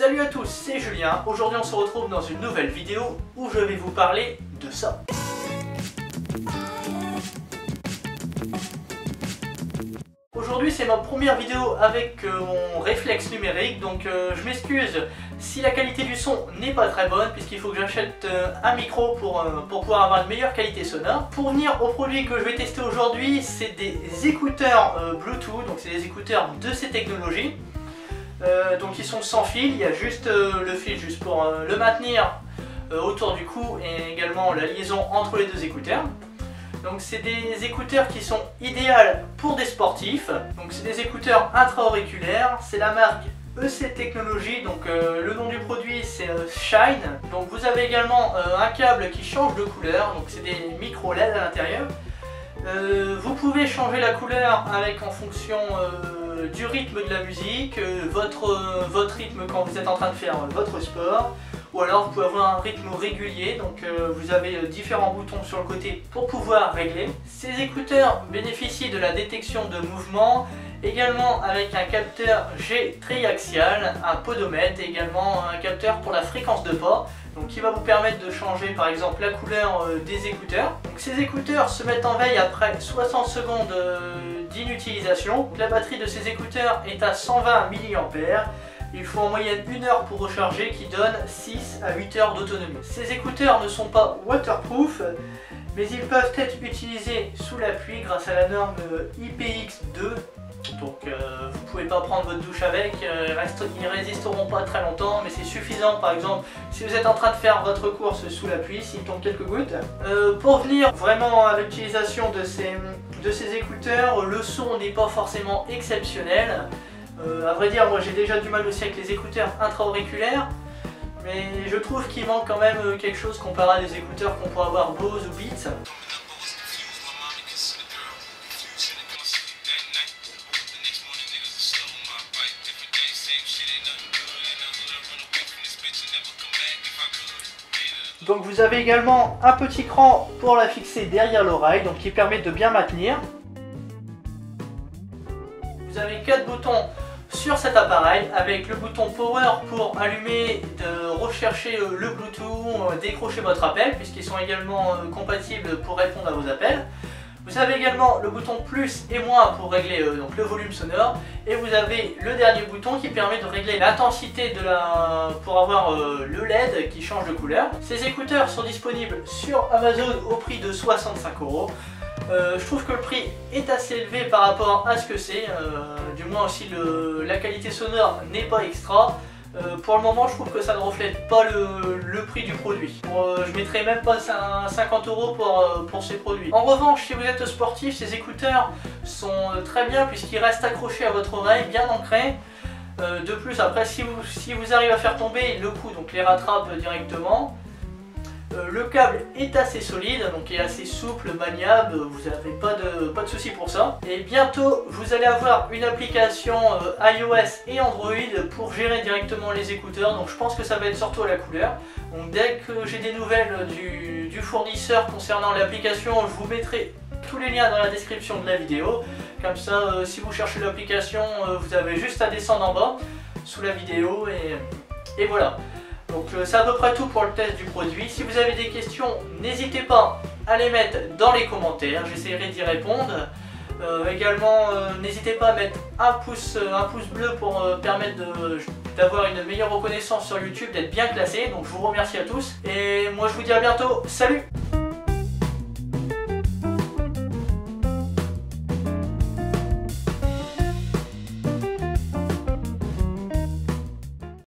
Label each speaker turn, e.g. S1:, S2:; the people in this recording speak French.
S1: Salut à tous, c'est Julien. Aujourd'hui on se retrouve dans une nouvelle vidéo où je vais vous parler de ça. Aujourd'hui c'est ma première vidéo avec mon réflexe numérique, donc je m'excuse si la qualité du son n'est pas très bonne puisqu'il faut que j'achète un micro pour pouvoir avoir une meilleure qualité sonore. Pour venir au produit que je vais tester aujourd'hui, c'est des écouteurs Bluetooth, donc c'est des écouteurs de ces technologies. Donc ils sont sans fil, il y a juste le fil juste pour le maintenir autour du cou et également la liaison entre les deux écouteurs. Donc c'est des écouteurs qui sont idéaux pour des sportifs. Donc c'est des écouteurs intra-auriculaires, c'est la marque EC Technologies, donc le nom du produit c'est Shine. Donc vous avez également un câble qui change de couleur, donc c'est des micro LED à l'intérieur. Vous pouvez changer la couleur avec en fonction du rythme de la musique, votre rythme quand vous êtes en train de faire votre sport, ou alors vous pouvez avoir un rythme régulier, donc vous avez différents boutons sur le côté pour pouvoir régler. Ces écouteurs bénéficient de la détection de mouvement, également avec un capteur G triaxial, un podomètre et également un capteur pour la fréquence de pas, donc qui va vous permettre de changer par exemple la couleur des écouteurs. Donc ces écouteurs se mettent en veille après 60 secondes d'inutilisation. La batterie de ces écouteurs est à 120 mAh. Il faut en moyenne 1 heure pour recharger, qui donne 6 à 8 heures d'autonomie. Ces écouteurs ne sont pas waterproof, mais ils peuvent être utilisés sous la pluie grâce à la norme IPX2. Donc vous pouvez pas prendre votre douche avec, ils résisteront pas très longtemps, mais c'est suffisant par exemple si vous êtes en train de faire votre course sous la pluie, s'il tombe quelques gouttes. Pour venir vraiment à l'utilisation de ces écouteurs, le son n'est pas forcément exceptionnel. À vrai dire, moi j'ai déjà du mal aussi avec les écouteurs intra-auriculaires, mais je trouve qu'il manque quand même quelque chose comparé à des écouteurs qu'on peut avoir Bose ou Beats. Donc vous avez également un petit cran pour la fixer derrière l'oreille, donc qui permet de bien maintenir. Vous avez 4 boutons sur cet appareil, avec le bouton Power pour allumer, de rechercher le Bluetooth, décrocher votre appel, puisqu'ils sont également compatibles pour répondre à vos appels. Vous avez également le bouton plus et moins pour régler donc le volume sonore, et vous avez le dernier bouton qui permet de régler l'intensité pour avoir le LED qui change de couleur. Ces écouteurs sont disponibles sur Amazon au prix de 65 €. Je trouve que le prix est assez élevé par rapport à ce que c'est, du moins aussi la qualité sonore n'est pas extra. Pour le moment je trouve que ça ne reflète pas le prix du produit. Je mettrai même pas 50 € pour ces produits. En revanche, si vous êtes sportif, ces écouteurs sont très bien puisqu'ils restent accrochés à votre oreille, bien ancrés. De plus, après si vous arrivez à faire tomber le coup, donc les rattrape directement. Le câble est assez solide, donc est assez souple, maniable, vous n'avez pas de soucis pour ça. Et bientôt, vous allez avoir une application iOS et Android pour gérer directement les écouteurs, donc je pense que ça va être surtout à la couleur. Donc dès que j'ai des nouvelles du fournisseur concernant l'application, je vous mettrai tous les liens dans la description de la vidéo. Comme ça, si vous cherchez l'application, vous avez juste à descendre en bas, sous la vidéo, et voilà. Donc c'est à peu près tout pour le test du produit. Si vous avez des questions, n'hésitez pas à les mettre dans les commentaires, j'essaierai d'y répondre. Également, n'hésitez pas à mettre un pouce bleu pour permettre d'avoir une meilleure reconnaissance sur YouTube, d'être bien classé. Donc je vous remercie à tous et moi je vous dis à bientôt, salut!